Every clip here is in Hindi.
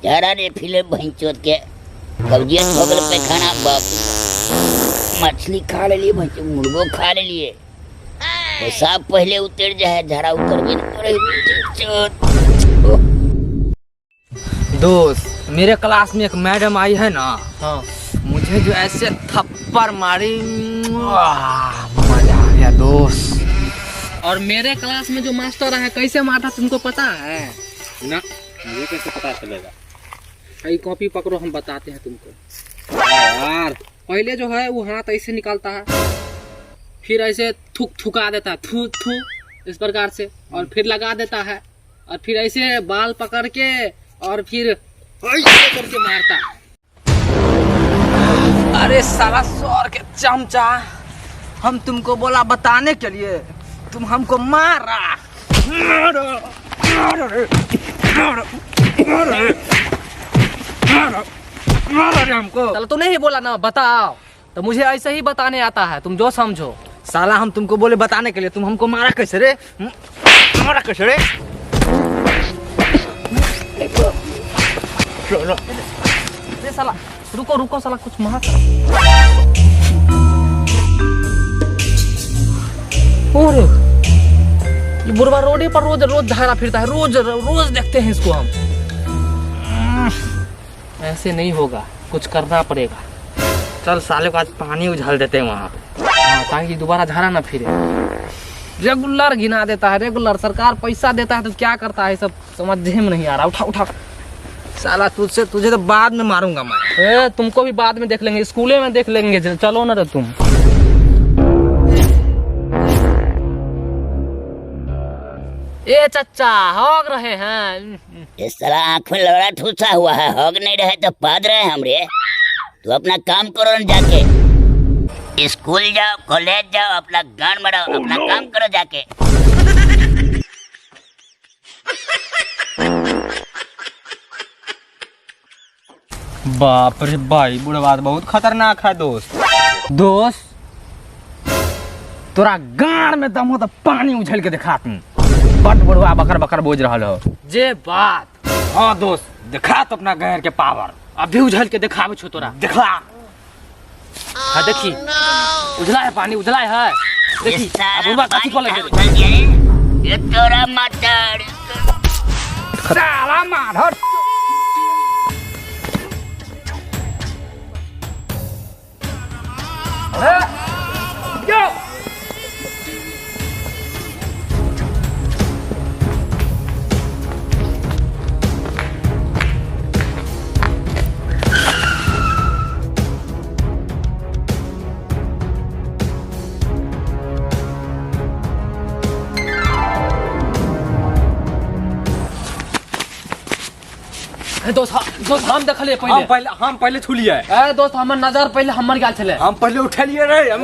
जरा रे फिल्म भैंचोद के कब्जियत हो गल पैखाना बाप मछली खा ले लिए भैंचो मुर्गो खा ले लिए पेशाब पहले उतर जाए झड़ा उतर भी दोस्त मेरे क्लास में एक मैडम आई है ना। हाँ। मुझे जो ऐसे थप्पड़ मारी मजा आ गया दोस्त। और मेरे क्लास में जो मास्टर है कैसे मारता तुमको पता है ना? मुझे कैसे पता चलेगा? ये कॉपी पकड़ो हम बताते हैं तुमको। यार पहले जो है वो हाथ ऐसे निकालता है, फिर ऐसे थूक थुका देता है, थू थू इस प्रकार से, और फिर लगा देता है, और फिर ऐसे बाल पकड़ के और फिर ऐसे करके मारता है। अरे साला सौर के चमचा, हम तुमको बोला बताने के लिए, तुम हमको मारा। हमको चलो तो नहीं बोला ना बताओ, तो मुझे ऐसे ही बताने आता है, तुम जो समझो। साला हम तुमको बोले बताने के लिए, तुम हमको मारा कैसे रे? मारा कैसे रे? अरे साला रुको रुको साला कुछ मार। और ये बुढ़वा रोड पर रोज रोज धारा फिरता है, रोज रोज देखते हैं इसको हम। ऐसे नहीं होगा, कुछ करना पड़ेगा। चल साले को आज पानी उझाल देते हैं वहाँ पे, ताकि दोबारा झाड़ा ना फिरे। रेगुलर गिना देता है, रेगुलर। सरकार पैसा देता है तो क्या करता है सब समझ में नहीं आ रहा। उठा उठा साला, तुझसे तुझे तो बाद में मारूंगा मैं। तुमको भी बाद में देख लेंगे, स्कूले में देख लेंगे। चलो ना रे तुम। ए चच्चा होग रहे हैं। इस तरह आँख में लड़ा ठूसा हुआ है, होग नहीं रहे तो पाद रहे हमरे। तू अपना काम करो न जाके, स्कूल जाओ, कॉलेज जाओ, अपना गान बढ़ाओ, अपना काम करो जाके। बाप रे भाई, बुढ़वा बहुत खतरनाक है दोस्त। दोस्त तोरा गाड़ में दम हो तो पानी उछल के दिखा तुम। बड़ बुढ़वा बकर बकर बोझ रहा हो जे बात। हाँ दोस्त दिखा तो अपना गहर के पावर, अभी उछल के दिखावे छो तोरा। दिखा हाँ देखी उजला है पानी, उजला है। देखी बुढ़वा काची को लगे ये तोरा मार साला मार। Go! दोस्त हम देखलिए पहले, हम पहले छुलिए। दोस्त हमर नजर पहले हमर गेल छले, हम पहले उठलिए रे।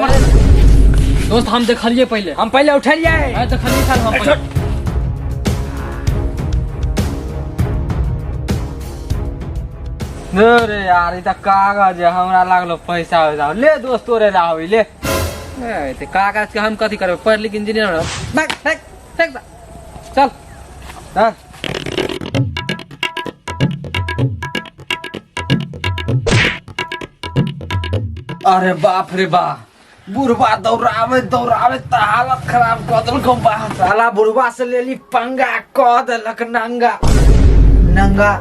दोस्त हम देखलिए पहले, हम पहले उठलिए। देखलिए सर हम पहले। अरे यार इता कागज है, हमरा लागलो पैसा हो ले दोस्त तोरे राहो ले। ए कागज के हम कथी करबे, पढ़ लिख इंजीनियर बैठ बैठ बैठ चल। हां अरे बाप रे बाप, बुढ़वा दौड़ावे दौड़ावे तो हालत खराब कर देलको बा। साला बुढ़वा से ले ली पंगा, कह देलक नंगा नंगा।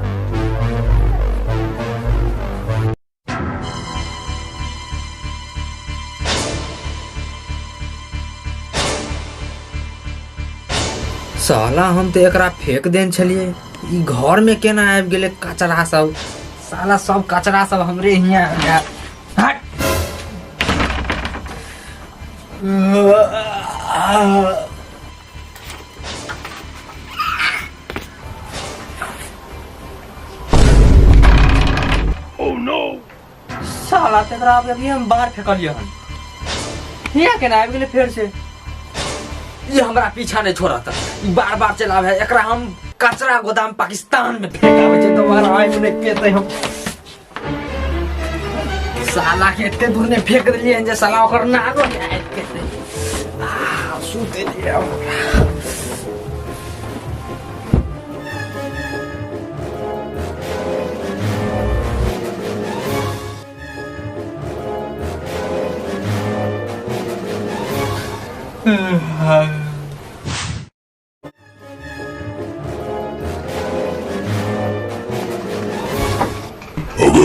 साला हम तो एकरा फेंक देन छलिए, ई घर में केना आबि गेले कचरा सब। साला सब कचरा सब हमरे हियां हट। Oh no! साला तेरा अभी हम बाहर फेंकलिए हन, हियां केना आबि गेले फेर से। ये हमरा पीछा नहीं छोड़ा था, बार बार चलावे है। एकरा हम कचरा गोदाम पाकिस्तान में फेंकावे छे, दोबारा आइ नहीं पेते हम। साला के इतने दूर ने फेंक दिए हैं जे साला ओकर नागो नहीं आइ पेते। सूते दिया अगर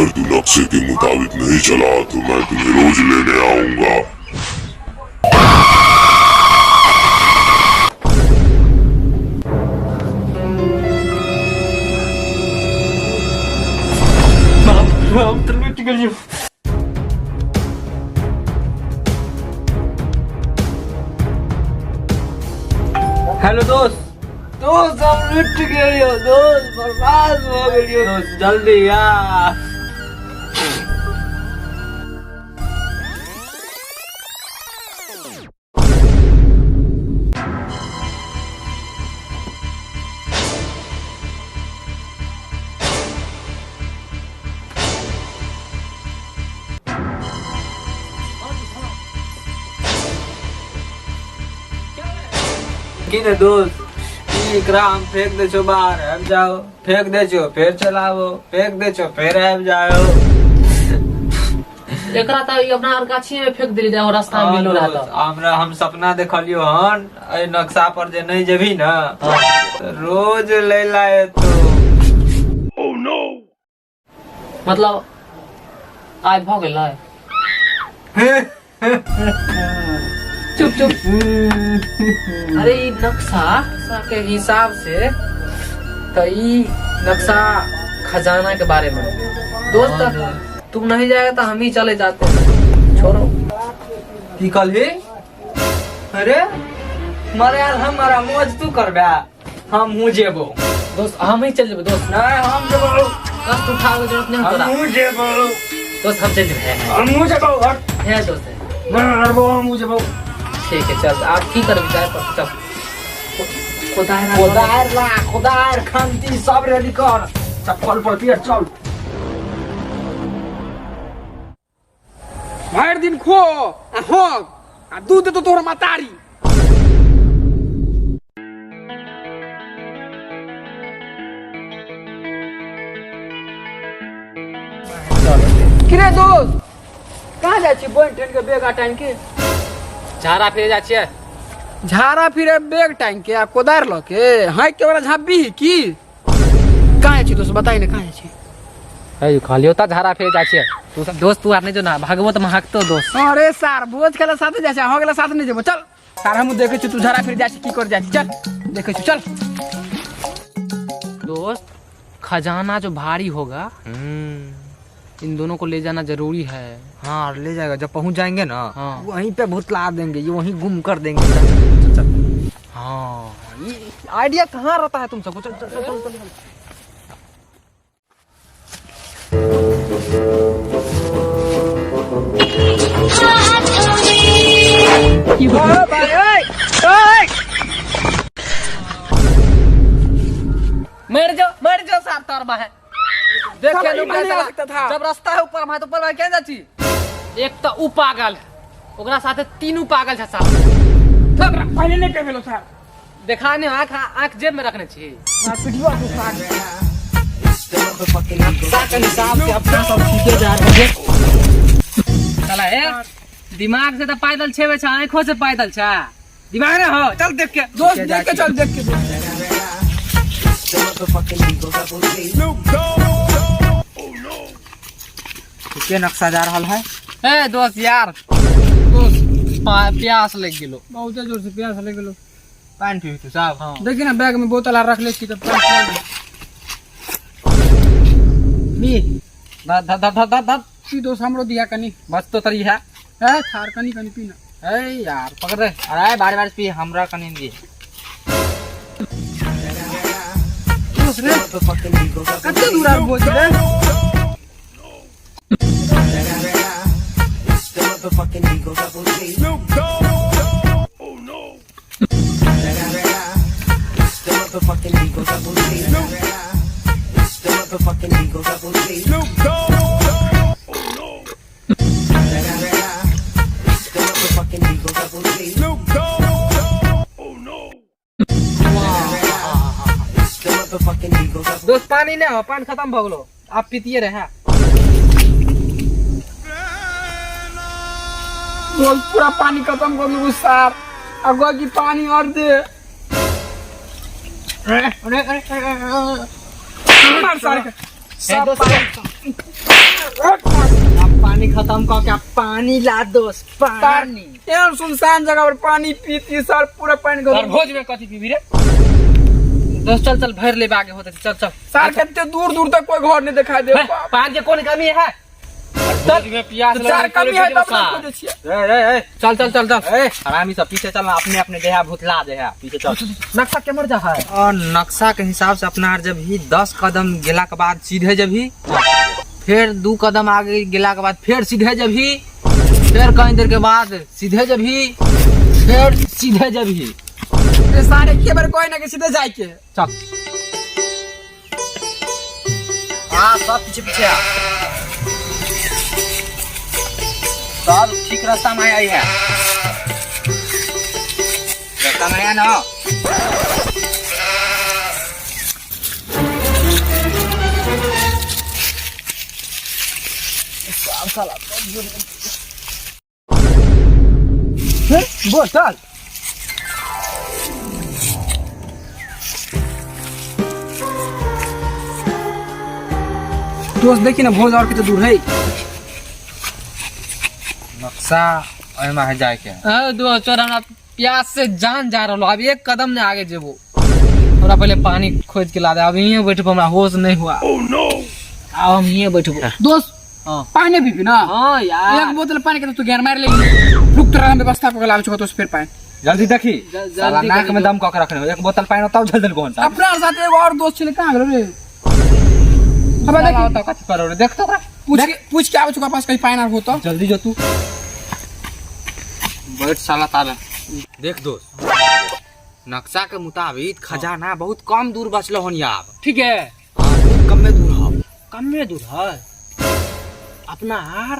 तू नक्शे के मुताबिक नहीं चला तो मैं तुम्हें रोज लेने आऊंगा। हेलो दोस्त, दोस्त हम लुट गए हो दोस्त, बर्बाद हो गए हो दोस्त, जल्दी आ। किने दोस्त एकरा हम फेंक दे छो बाहर, आब जाओ, फेंक दे छो फिर चलाओ, फेंक दे छो फिर आब जाओ। एकरा त ई अपना गाछी में फेंक दिली जाओ, रास्ता में मिलो रहता। हमरा हम सपना देखलियो हन ए नक्शा पर जे नहीं जेबी ना तो रोज ले लाए तो। Oh no. मतलब आज भ गेलै। चुप चुप। अरे ई नक्शा के हिसाब से तो ई नक्शा खजाना के बारे में दोस्त, तुम नहीं जाएगा तो हम ही चले जाते हैं, छोड़ो। की कहली? अरे मारे यार हमारा मौज तू करबे, हम हूं जेबो दोस्त, हम ही चल जेबो दोस्त। नहीं हम जेबो, कष्ट उठावे के जरूरत नहीं हम तोरा हूं जेबो, दोस्त, हम चल जेबो। हम हूं जेबो, हट है दोस्त है। हम हूं जेबो। ठीक है चल, आप की कर विचार पर चल। खुदार खानती सब रेडी कर, चप्पल पर पियर चल। भर दिन खो आ होग आ दूध तो तोहर मतारी। किरे दोस्त कहाँ जाइ छी? बोन ट्रेन के बेग टाइम के झाड़ा फिर जा छियै। झाड़ा फिरे बेग टाइम के आ कोदार ल के हाइ के वाला झाबी की कहाँ छी? दोस्त बताई ना कहाँ छी? ए खाली होता झाड़ा फिर जा छियै। तू सब दोस्त तू आने जो ना भागवत महकतो दोस्त। अरे सार भोज खेला साथे जाइ छी, हो गेला साथ नहीं जेबो। चल सार हम देखे छी तू झाड़ा फिर जाइ छी की कर जाइ छी। चल देखे छी चल। दोस्त खजाना जो भारी होगा इन दोनों को ले जाना जरूरी है। हाँ ले जाएगा, जब पहुंच जाएंगे ना हाँ। वहीं पे भुतला देंगे, ये वहीं गुम कर देंगे। चल, चल, चल, चल। हाँ ये आइडिया कहाँ रहता है तुम सबको? चल चल चल चल, चल। मर जाओ सार तोरबा है। देखे लोग कैसा था जब रास्ता है ऊपर में तो ऊपर में क्या जाची? एक तो ऊ पागल है, ओकरा साथे तीनों पागल है साहब। पहले नहीं पे भेलो सर। देखाने आँख आँख जेब में रखने चाहिए। पिटवा तो साग हिसाब से अपना सब सीखे जा रहे हैं। चला है दिमाग से तो पैदल छेवे छा, आँखों से पैदल छा। दिमाग ना हो, चल देख के दोस्त देख के चल, देख के के नक्शा जा रहा है। ए दोस्त यार, दोस्त प्यास लग गेलो, बहुत जोर से प्यास लग गेलो। पानी पी तू साहब। हाँ देखी ना बैग में बोतल रख ले की तो पी दोस्त हमरो दिया कनी बस तो तरी है। थार कनी कनी पीना। ए यार पकड़ रे, अरे बार बार पी, हमरा कनी दी। दूसरे कत्ते दूर आ बोझ रे। दोस्त पानी ना हो, पानी खत्म हो गलो, आप पीतिए रहे। पूरा पानी खत्म कर लू सार। अगवा की पानी और दे। मार सारे का। सब अब पानी खत्म कर के पानी ला दोस्त पानी। यार सुनसान जगह पर पानी पीती सर, पूरा पानी सर घर भोज में कथी पीबी रे दोस्त? चल चल भर ले आगे होते चल चल। सर कितने दूर दूर तक कोई घर नहीं दिखाई दे। पानी के कौन कमी है? भोज में प्यास सर कमी है तब ना खोजे छिए। चल चल चल चल आरामी सब पीछे चल अपने अपने देहा भूतला देहा पीछे चल। नक्शा के मर जा है। और नक्शा के हिसाब से अपना जब ही 10 कदम गेला के बाद सीधे जब ही, फिर 2 कदम आगे गेला के बाद फिर सीधे जब ही, फिर कहीं देर के बाद सीधे जब ही, फिर सीधे जब ही। ये सारे के बार कोई ना के सीधे जाए के। चल हाँ सब पीछे पीछे आ। सब ठीक रास्ता में आई है। रास्ता में आया ना। बोल चल। दोस्त देखी ना भोज और कितना दूर है। नक्शा ओहिमा है जाए के। दोस्त चोर हमरा प्यास से जान जा रहा। अब 1 कदम ने आगे जेबो। हमरा पहले पानी खोज के ला दे। अब यहीं बैठबो, हमरा होश नहीं हुआ। अब हम यहीं बैठबो। दोस्त हाँ पानी भी ना। हाँ यार एक बोतल पानी के तो घेर मार लेगी। रुक तो रहा व्यवस्था को लाल चुका तो फिर पाए। जल्दी देखी साला नाक करी में दो। दम कऽ के रखने हो। एक बोतल पानी तब जल्दी कौन सा अपना साथ एगो और दोस्त चले कहां गेलो रे। हमें साला देख होता कथी करो रे देख तो ओकरा। पूछ के आवे चुका पास कहीं पानी हो तो। जल्दी जो तू बैठ साला ताला। देख दोस्त नक्शा के मुताबिक खजाना बहुत कम दूर बचलो हन यार। ठीक है। बहुत कम में दूर हो। कम में दूर है अपना हार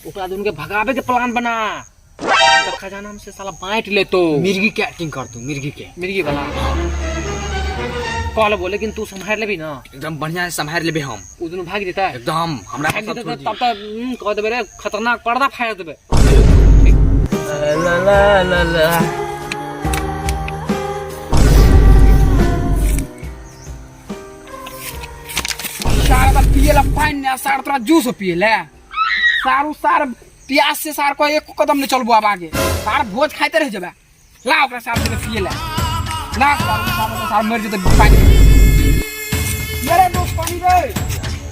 ओकरा दुन के भगावे के प्लान बना। तो खजाना में से साला बांट ले तो मिर्गी के एक्टिंग कर तू मिर्गी के मिर्गी वाला कॉल बोले लेकिन तू संभाल लेबी ना। एकदम बढ़िया से संभाल लेबे हम। उ दुनु भाग देता है। एकदम हमरा भाग सब देता छोड़ तब तक कह देबे रे खतरनाक पर्दा फाड़ देबे। ला ला ला ला सारा पिएला पानी ना सार तोरा जूस पिएला। सारू सार प्यास से सार को एक कदम नहीं चलबो अब आगे। सार भोज खाते रह जबे। ला ओकरा सार के पिएला। ला सार मर जते पानी। मेरे दोस्त पानी रे।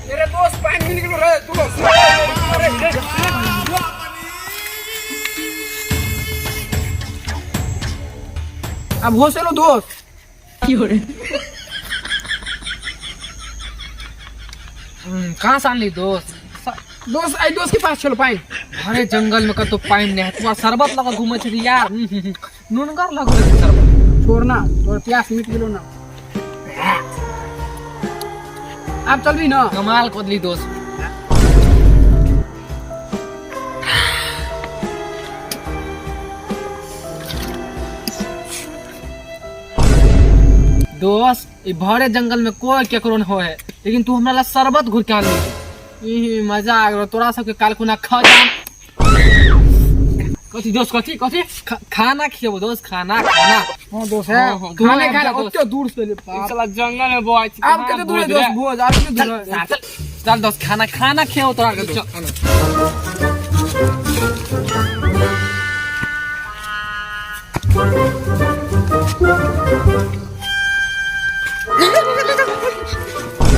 मेरे दोस्त पानी मिल गेलो रे तू लोग। अब हो चलो दोस्त। कहाँ से आनली दोस्त? दोस्त आई दोस्त के पास चलो पानी। अरे जंगल में कतो पानी नहीं है। तू शरबत लगा घूमे छी यार। नूनगर लगा शरबत। छोड़ना तोर प्यास मिट गेलो ना। अब चल भी ना। कमाल कोदली दोस्त। दोस्त ई भरे जंगल में कोई केकरो न हो है, लेकिन तू हमरा ला शरबत घुर के आनली। ई मजा आ गयो। तोरा सबके काल खुना खजान कथी दोस्त कथी कथी खाना खिएबो दोस्त। खाना खाना हां दोस्त है। हाँ, खाने हाँ, खाने दोस्त। ओते दूर से ले। ई साला जंगल में बोआई छी। अब कितने दूर है दोस्त भोज? अब कितने दूर है? चल चल दोस्त खाना खाना खिएबो तोरा के दोस्त।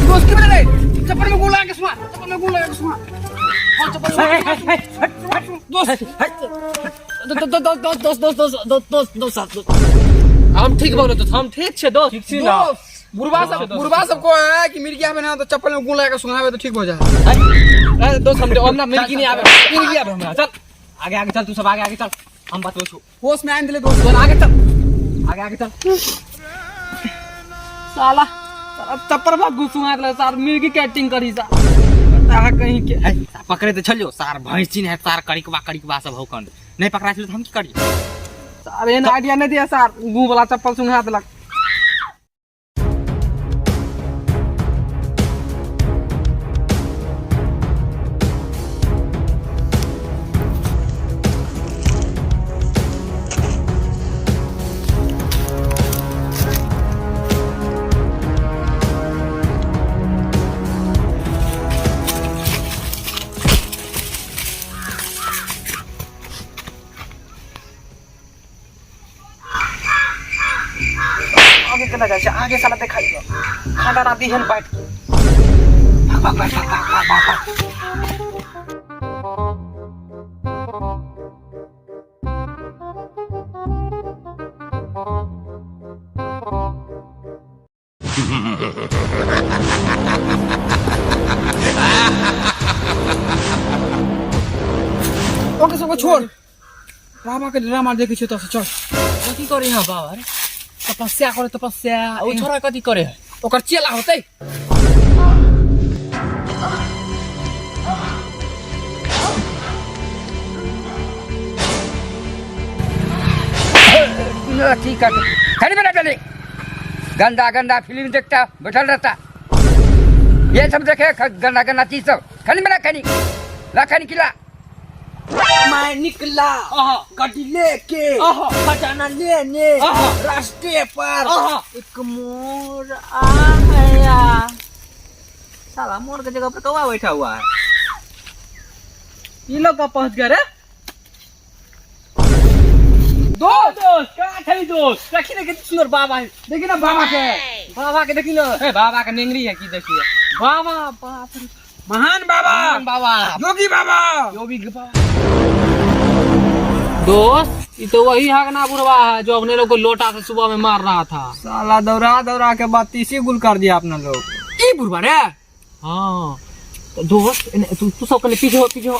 दोस्त की बने चप्पल में गोल लगा के सुना। चप्पल में गोल लगा के सुना। हां चप्पल दोस्त हम ठीक बोलो तो हम ठीक छे दोस्त। ठीक छी ना बुढ़वा सब को है कि मिर्गिया में ना तो चप्पल में गोल लगा के सुनावे तो ठीक हो जाए। ए दोस्त हम हमरा मिर्गी नहीं आवे। मिर्गी आवे हमरा। चल आगे आगे चल। तू सब आगे आगे चल। हम बात पूछू होश में आने दे दोस्त। आगे चल आगे आगे चल। साला चप्पर में घुस मार सार मिर्गी के एक्टिंग करी सा कहीं के पकड़े तो चलियो सार भैंसिन है सार कड़िकवा सब होकन नहीं पकड़ा तो हम की करी। सार एन आइडिया नहीं दिया सार। गू वाला चप्पल सुंघा देलक। आगे साला दिखाइयो खाना ना दिहन बैठ भाग भाग भाग भाग भाग भाग ओके सबको छोड़ रामा के ड्रामा देखै छियै त चल कथी करे यहाँ बाबा रे तपस्या करे तपस्या ओ छोरा कथी करे है ओकर चेला होतै ठीक है खड़ी बना चले गंदा गंदा फिल्म देखता बैठल रहता ये सब देखे गंदा गंदा चीज सब खड़ी बना खड़ी खिला मैं निकला गड्डी लेके खजाना लेने रास्ते पर एक मोर आ गया साला मोर के जगह पर कौवा बैठा हुआ है ये लोग कब पहुंच गए रे दोस्त क्या थे दोस्त देखी ना कितनी सुंदर बाबा है देखी ना बाबा के देखी ना बाबा का नेंगरी है की देखिए बाबा बाप रे महान बाबा बाबा योगी बाबा दोस्त ये तो वही हगना बुढ़वा है जो अपने लोग को लोटा से सुबह में मार रहा था साला दौरा के बाद तीसी गुल कर दिया अपना लोग ई बुढ़वा रे हाँ तो दोस्त तू सब कने पीछे हो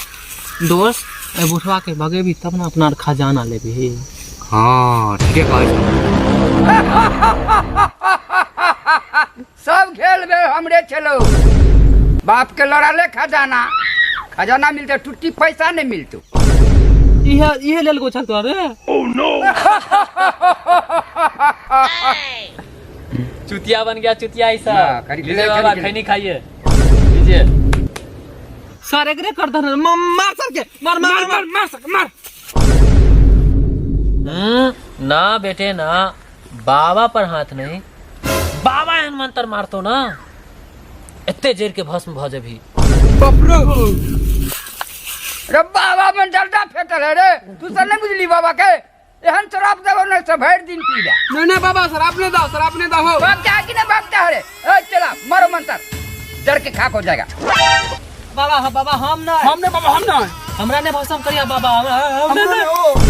दोस्त ए बुढ़वा के भगे भी तब ना अपना खजाना ले भी हाँ ठीक है सब खेल में हमरे चलो बाप के लड़ाले खजाना मिलते टूटी पैसा नहीं मिलते ये लेल को चलतो रे चुतिया बन गया चुतिया ऐसा लीजिए बाबा खैनी खाइए लीजिए सर एकरे कर दे मार सर के मार ना बेटे ना बाबा पर हाथ नहीं बाबा एहन मंत्र मारतो ना एते जेर के भस्म भ जेभी रे बाबा में डरदा फेटल है रे तू सब नहीं बुझली बाबा के एहन शराब देबो न सब भर दिन पी ले नहीं बाबा सर आपने दाओ भागता है कि नहीं भागता है रे ए चला मारो मंत्र डर के खाक हो जाएगा बाबा हम ना हमने बाबा हम ना हमरा ने भस्म करिया बाबा हमने